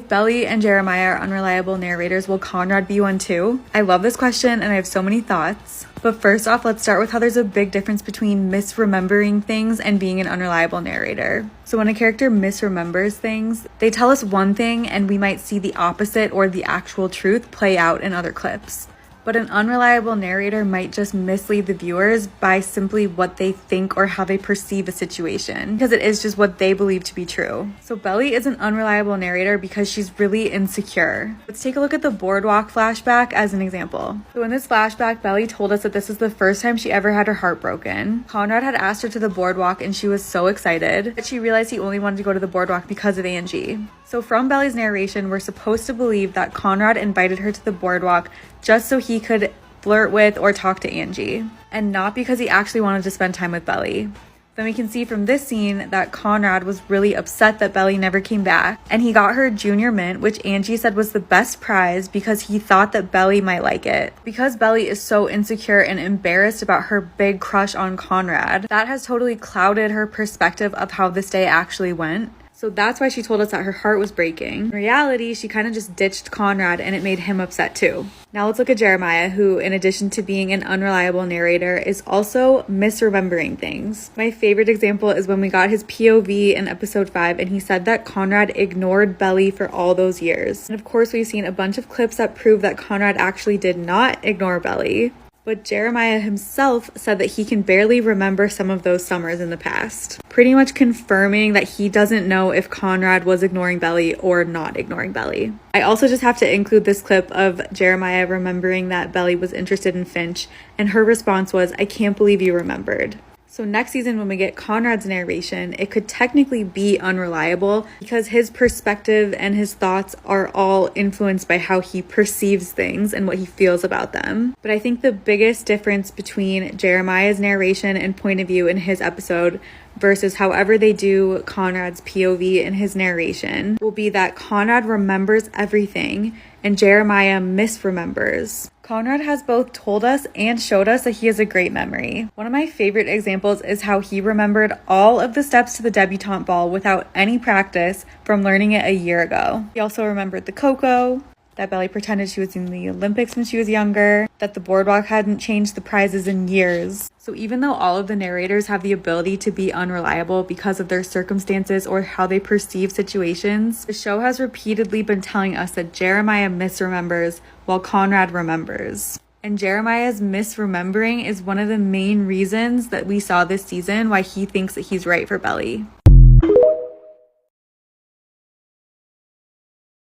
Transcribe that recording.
If Belly and Jeremiah are unreliable narrators, will Conrad be one too? I love this question and I have so many thoughts. But first off, let's start with how there's a big difference between misremembering things and being an unreliable narrator. So when a character misremembers things, they tell us one thing and we might see the opposite or the actual truth play out in other clips. But an unreliable narrator might just mislead the viewers by simply what they think or how they perceive a situation, because it is just what they believe to be true. So Belly is an unreliable narrator because she's really insecure. Let's take a look at the boardwalk flashback as an example. So in this flashback, Belly told us that this is the first time she ever had her heart broken. Conrad had asked her to the boardwalk and she was so excited that she realized he only wanted to go to the boardwalk because of Angie. So from Belly's narration, we're supposed to believe that Conrad invited her to the boardwalk just so he could flirt with or talk to Angie, and not because he actually wanted to spend time with Belly. Then we can see from this scene that Conrad was really upset that Belly never came back, and he got her junior mint, which Angie said was the best prize because he thought that Belly might like it. Because Belly is so insecure and embarrassed about her big crush on Conrad, that has totally clouded her perspective of how this day actually went. So that's why she told us that her heart was breaking. In reality, she kind of just ditched Conrad and it made him upset too. Now let's look at Jeremiah, who, in addition to being an unreliable narrator, is also misremembering things. My favorite example is when we got his POV in episode 5 and he said that Conrad ignored Belly for all those years. And of course, we've seen a bunch of clips that prove that Conrad actually did not ignore Belly. But Jeremiah himself said that he can barely remember some of those summers in the past, pretty much confirming that he doesn't know if Conrad was ignoring Belly or not ignoring Belly. I also just have to include this clip of Jeremiah remembering that Belly was interested in Finch, and her response was, "I can't believe you remembered." So next season, when we get Conrad's narration, it could technically be unreliable because his perspective and his thoughts are all influenced by how he perceives things and what he feels about them. But I think the biggest difference between Jeremiah's narration and point of view in his episode versus however they do Conrad's POV in his narration will be that Conrad remembers everything and Jeremiah misremembers. Conrad has both told us and showed us that he has a great memory. One of my favorite examples is how he remembered all of the steps to the debutante ball without any practice from learning it a year ago. He also remembered the cocoa, that Belly pretended she was in the Olympics when she was younger, that the boardwalk hadn't changed the prizes in years. So even though all of the narrators have the ability to be unreliable because of their circumstances or how they perceive situations, the show has repeatedly been telling us that Jeremiah misremembers while Conrad remembers. And Jeremiah's misremembering is one of the main reasons that we saw this season why he thinks that he's right for Belly.